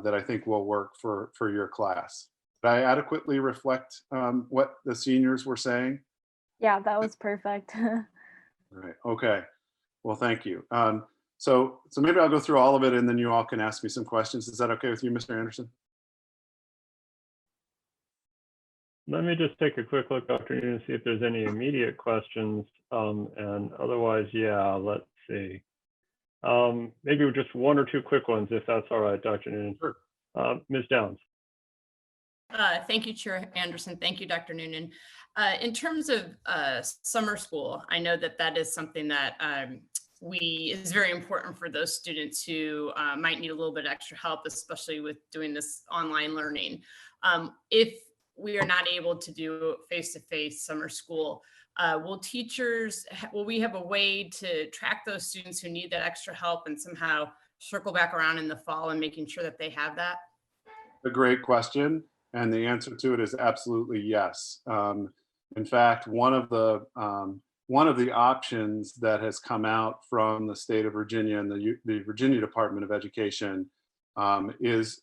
that I think will work for your class. Did I adequately reflect what the seniors were saying? Yeah, that was perfect. Right. Okay. Well, thank you. So maybe I'll go through all of it, and then you all can ask me some questions. Is that okay with you, Mr. Anderson? Let me just take a quick look, Dr. Noonan, see if there's any immediate questions. And otherwise, yeah, let's see. Maybe just one or two quick ones, if that's all right, Dr. Noonan. Sure. Ms. Downs. Thank you, Chair Anderson. Thank you, Dr. Noonan. In terms of summer school, I know that that is something that is very important for those students who might need a little bit extra help, especially with doing this online learning. If we are not able to do face-to-face summer school, will we have a way to track those students who need that extra help and somehow circle back around in the fall and making sure that they have that? A great question, and the answer to it is absolutely yes. In fact, one of the options that has come out from the state of Virginia and the Virginia Department of Education is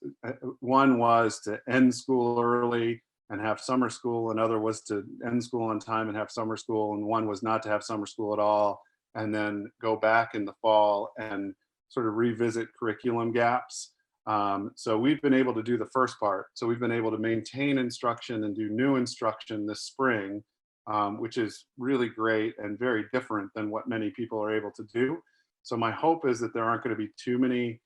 one was to end school early and have summer school. Another was to end school on time and have summer school. And one was not to have summer school at all and then go back in the fall and sort of revisit curriculum gaps. So we've been able to do the first part. So we've been able to maintain instruction and do new instruction this spring, which is really great and very different than what many people are able to do. So my hope is that there aren't going to be too many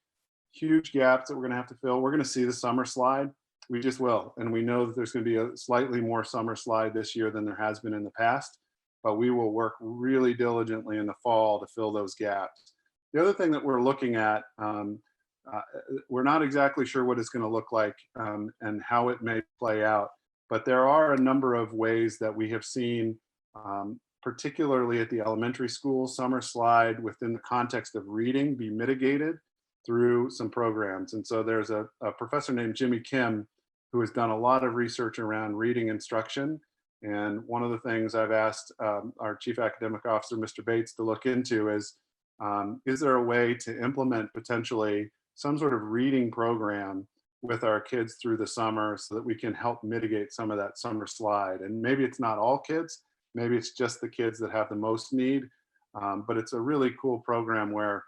huge gaps that we're going to have to fill. We're going to see the summer slide. We just will. And we know that there's going to be a slightly more summer slide this year than there has been in the past, but we will work really diligently in the fall to fill those gaps. The other thing that we're looking at, we're not exactly sure what it's going to look like and how it may play out, but there are a number of ways that we have seen, particularly at the elementary school, summer slide within the context of reading be mitigated through some programs. And so there's a professor named Jimmy Kim who has done a lot of research around reading instruction. And one of the things I've asked our Chief Academic Officer, Mr. Bates, to look into is there a way to implement potentially some sort of reading program with our kids through the summer so that we can help mitigate some of that summer slide. And maybe it's not all kids, maybe it's just the kids that have the most need, but it's a really cool program where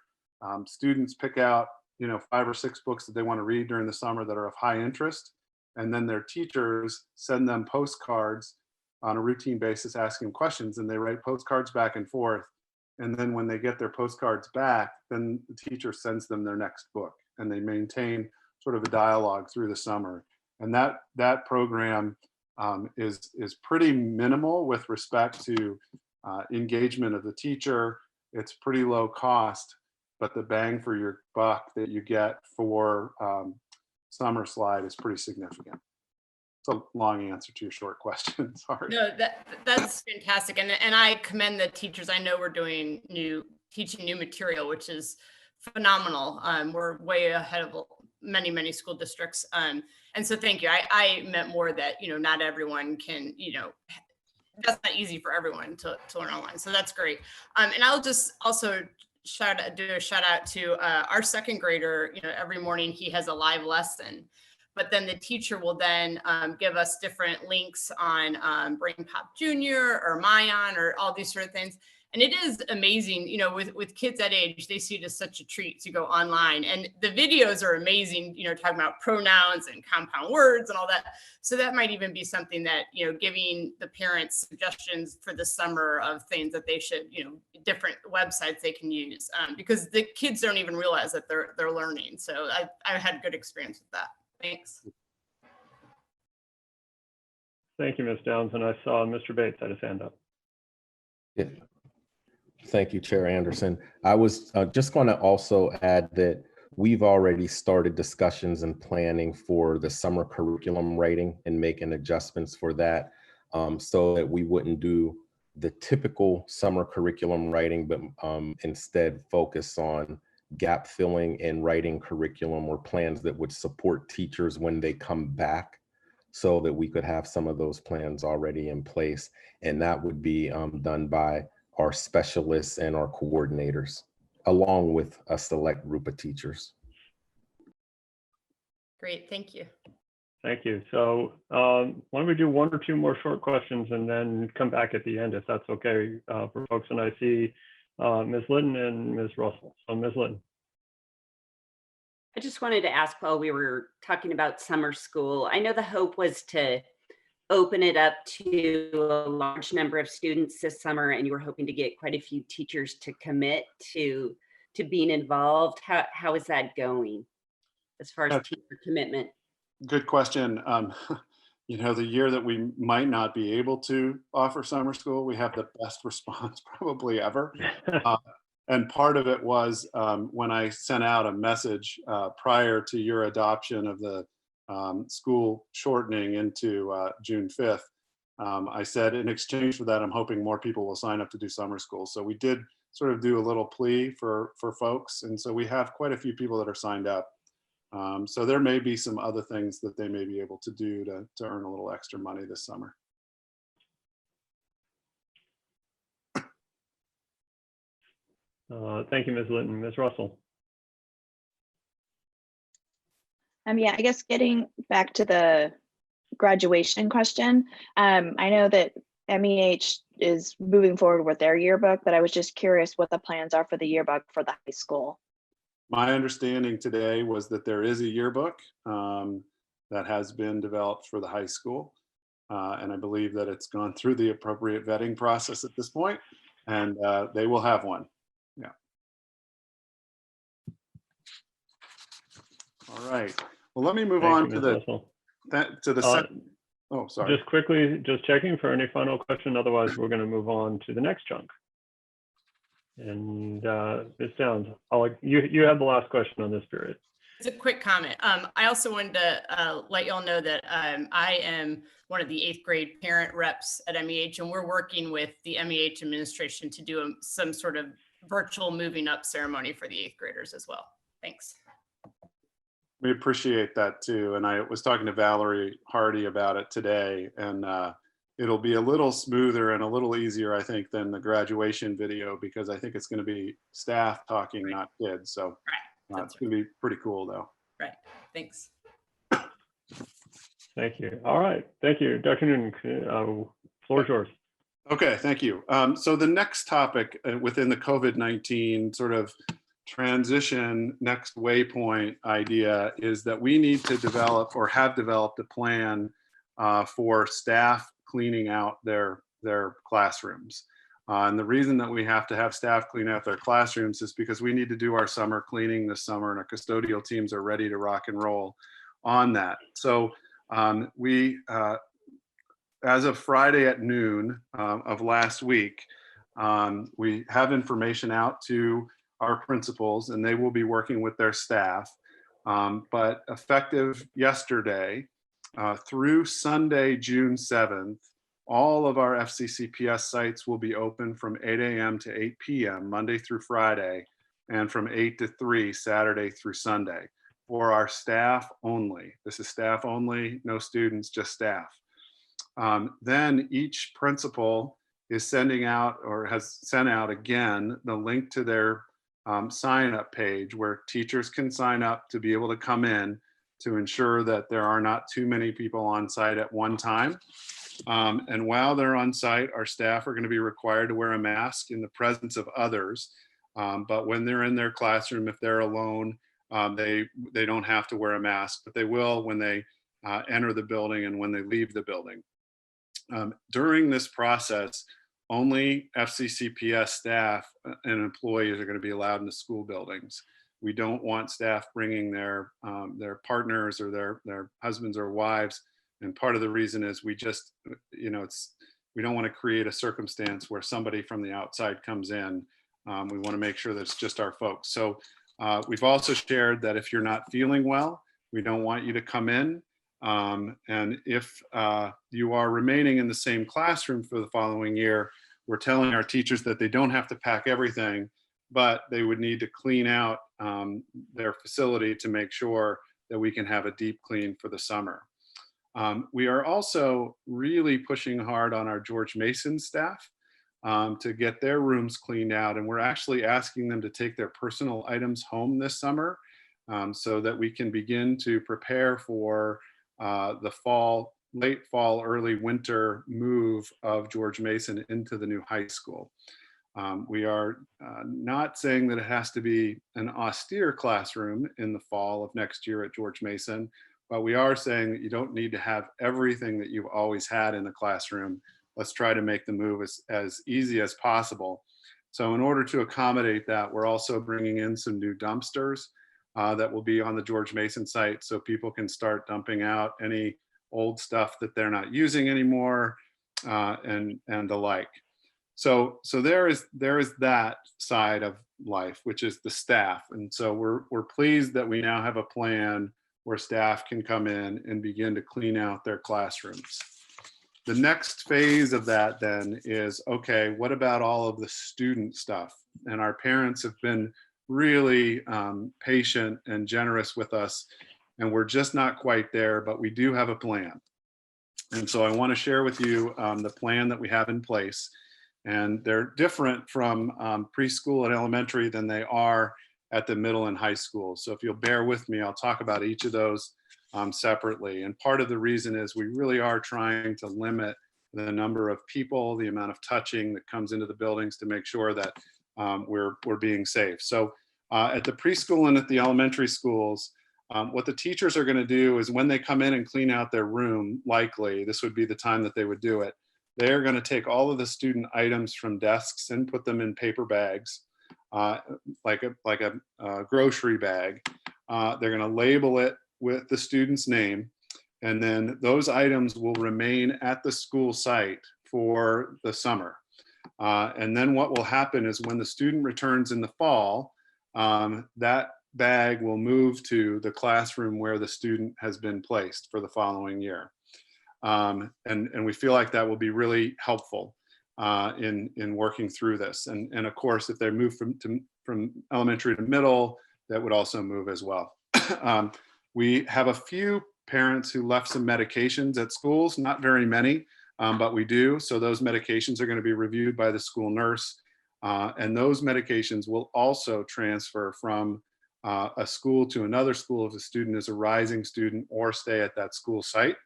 students pick out 5 or 6 books that they want to read during the summer that are of high interest, and then their teachers send them postcards on a routine basis asking questions, and they write postcards back and forth. And then when they get their postcards back, then the teacher sends them their next book, and they maintain sort of a dialogue through the summer. And that program is pretty minimal with respect to engagement of the teacher. It's pretty low cost, but the bang for your buck that you get for summer slide is pretty significant. It's a long answer to your short question. Sorry. No, that's fantastic, and I commend the teachers. I know we're teaching new material, which is phenomenal. We're way ahead of many school districts, and so thank you. I meant more that not everyone can that's not easy for everyone to learn online. So that's great. And I'll just also do a shout out to our second grader. Every morning he has a live lesson, but then the teacher will then give us different links on BrainPop Junior or Mayan or all these sort of things. And it is amazing, with kids that age, they see it as such a treat to go online. And the videos are amazing, talking about pronouns and compound words and all that. So that might even be something that, giving the parents suggestions for the summer of things that they should, different websites they can use, because the kids don't even realize that they're learning. So I've had good experience with that. Thanks. Thank you, Ms. Downs. And I saw Mr. Bates had his hand up. Yeah. Thank you, Chair Anderson. I was just going to also add that we've already started discussions and planning for the summer curriculum writing and making adjustments for that, so that we wouldn't do the typical summer curriculum writing, but instead focus on gap filling and writing curriculum or plans that would support teachers when they come back, so that we could have some of those plans already in place. And that would be done by our specialists and our coordinators, along with a select group of teachers. Great, thank you. Thank you. So why don't we do one or two more short questions and then come back at the end, if that's okay for folks. And I see Ms. Litton and Ms. Russell. So Ms. Litton. I just wanted to ask, while we were talking about summer school, I know the hope was to open it up to a large number of students this summer, and you were hoping to get quite a few teachers to commit to being involved. How is that going as far as teacher commitment? Good question. You know, the year that we might not be able to offer summer school, we have the best response probably ever. And part of it was when I sent out a message prior to your adoption of the school shortening into June 5th. I said, in exchange for that, I'm hoping more people will sign up to do summer school. So we did sort of do a little plea for folks. And so we have quite a few people that are signed up. So there may be some other things that they may be able to do to earn a little extra money this summer. Thank you, Ms. Litton. Ms. Russell. Yeah, I guess getting back to the graduation question, I know that MEH is moving forward with their yearbook, but I was just curious what the plans are for the yearbook for the high school. My understanding today was that there is a yearbook that has been developed for the high school. And I believe that it's gone through the appropriate vetting process at this point, and they will have one. Yeah. All right. Well, let me move on to the second. Oh, sorry. Just quickly, just checking for any final question. Otherwise, we're going to move on to the next chunk. And Ms. Downs, you have the last question on this period. It's a quick comment. I also wanted to let you all know that I am one of the 8th grade parent reps at MEH, and we're working with the MEH administration to do some sort of virtual moving up ceremony for the 8th graders as well. Thanks. We appreciate that too. And I was talking to Valerie Hardy about it today, and it'll be a little smoother and a little easier, I think, than the graduation video, because I think it's going to be staff talking, not kids. So it's going to be pretty cool though. Right. Thanks. Thank you. All right. Thank you. Dr. Noonan, floor is yours. Okay, thank you. So the next topic within the COVID-19 sort of transition next waypoint idea is that we need to develop, or have developed, a plan for staff cleaning out their classrooms. And the reason that we have to have staff clean out their classrooms is because we need to do our summer cleaning this summer, and our custodial teams are ready to rock and roll on that. So we, as of Friday at noon of last week, we have information out to our principals, and they will be working with their staff. But effective yesterday through Sunday, June 7th, all of our FCCPS sites will be open from 8 a.m. to 8 p.m. Monday through Friday, and from 8 to 3 Saturday through Sunday, for our staff only. This is staff only, no students, just staff. Then each principal is sending out, or has sent out again, the link to their sign up page where teachers can sign up to be able to come in, to ensure that there are not too many people on site at one time. And while they're on site, our staff are going to be required to wear a mask in the presence of others. But when they're in their classroom, if they're alone, they don't have to wear a mask, but they will when they enter the building and when they leave the building. During this process, only FCCPS staff and employees are going to be allowed in the school buildings. We don't want staff bringing their partners or their husbands or wives. And part of the reason is we just, we don't want to create a circumstance where somebody from the outside comes in. We want to make sure that it's just our folks. So we've also shared that if you're not feeling well, we don't want you to come in. And if you are remaining in the same classroom for the following year, we're telling our teachers that they don't have to pack everything, but they would need to clean out their facility to make sure that we can have a deep clean for the summer. We are also really pushing hard on our George Mason staff to get their rooms cleaned out. And we're actually asking them to take their personal items home this summer so that we can begin to prepare for the fall, late fall, early winter move of George Mason into the new high school. We are not saying that it has to be an austere classroom in the fall of next year at George Mason, but we are saying that you don't need to have everything that you've always had in the classroom. Let's try to make the move as easy as possible. So in order to accommodate that, we're also bringing in some new dumpsters that will be on the George Mason site, so people can start dumping out any old stuff that they're not using anymore, and the like. So there is that side of life, which is the staff. And so we're pleased that we now have a plan where staff can come in and begin to clean out their classrooms. The next phase of that then is, okay, what about all of the student stuff? And our parents have been really patient and generous with us, and we're just not quite there, but we do have a plan. And so I want to share with you the plan that we have in place. And they're different from preschool and elementary than they are at the middle and high school. So if you'll bear with me, I'll talk about each of those separately. And part of the reason is we really are trying to limit the number of people, the amount of touching that comes into the buildings to make sure that we're being safe. So at the preschool and at the elementary schools, what the teachers are going to do is when they come in and clean out their room, likely this would be the time that they would do it. They're going to take all of the student items from desks and put them in paper bags, like a grocery bag. They're going to label it with the student's name, and then those items will remain at the school site for the summer. And then what will happen is when the student returns in the fall, that bag will move to the classroom where the student has been placed for the following year. And we feel like that will be really helpful in working through this. And of course, if they move from elementary to middle, that would also move as well. We have a few parents who left some medications at schools, not very many, but we do. So those medications are going to be reviewed by the school nurse. And those medications will also transfer from a school to another school if the student is a rising student or stay at that school site.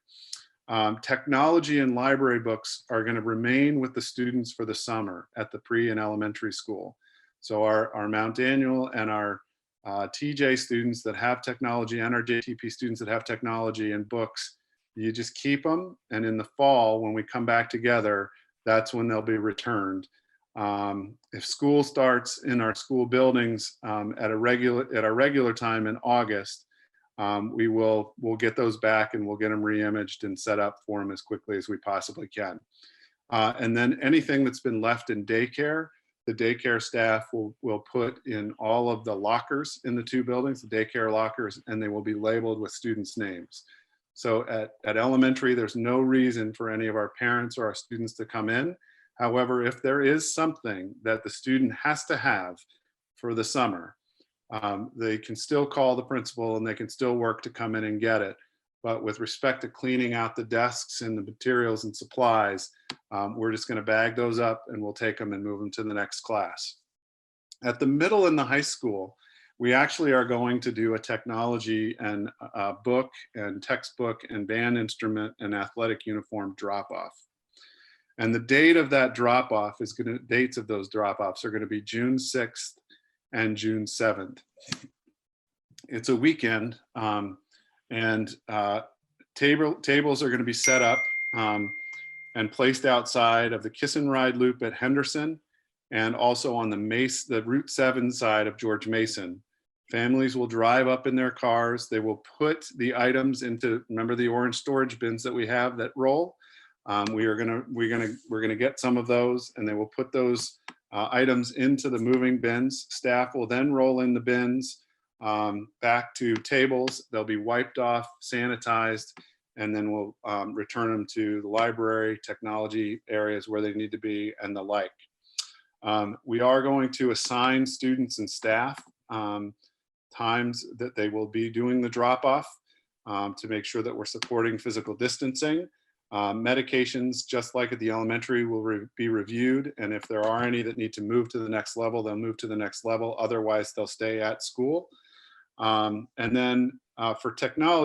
Technology and library books are going to remain with the students for the summer at the pre and elementary school. So our Mount Daniel and our TJ students that have technology and our JTP students that have technology and books, you just keep them. And in the fall, when we come back together, that's when they'll be returned. If school starts in our school buildings at our regular time in August, we'll get those back and we'll get them re-imaged and set up for them as quickly as we possibly can. And then anything that's been left in daycare, the daycare staff will put in all of the lockers in the two buildings, the daycare lockers, and they will be labeled with students' names. So at elementary, there's no reason for any of our parents or our students to come in. However, if there is something that the student has to have for the summer, they can still call the principal and they can still work to come in and get it. But with respect to cleaning out the desks and the materials and supplies, we're just going to bag those up and we'll take them and move them to the next class. At the middle and the high school, we actually are going to do a technology and book and textbook and band instrument and athletic uniform drop-off. And the date of that drop-off is going to, dates of those drop-offs are going to be June 6th and June 7th. It's a weekend, and tables are going to be set up and placed outside of the Kiss and Ride Loop at Henderson, and also on the Route 7 side of George Mason. Families will drive up in their cars. They will put the items into, remember the orange storage bins that we have that roll? We're gonna get some of those, and they will put those items into the moving bins. Staff will then roll in the bins back to tables. They'll be wiped off, sanitized, and then we'll return them to the library, technology areas where they need to be, and the like. We are going to assign students and staff times that they will be doing the drop-off to make sure that we're supporting physical distancing. Medications, just like at the elementary, will be reviewed, and if there are any that need to move to the next level, they'll move to the next level. Otherwise, they'll stay at school. And then for technology,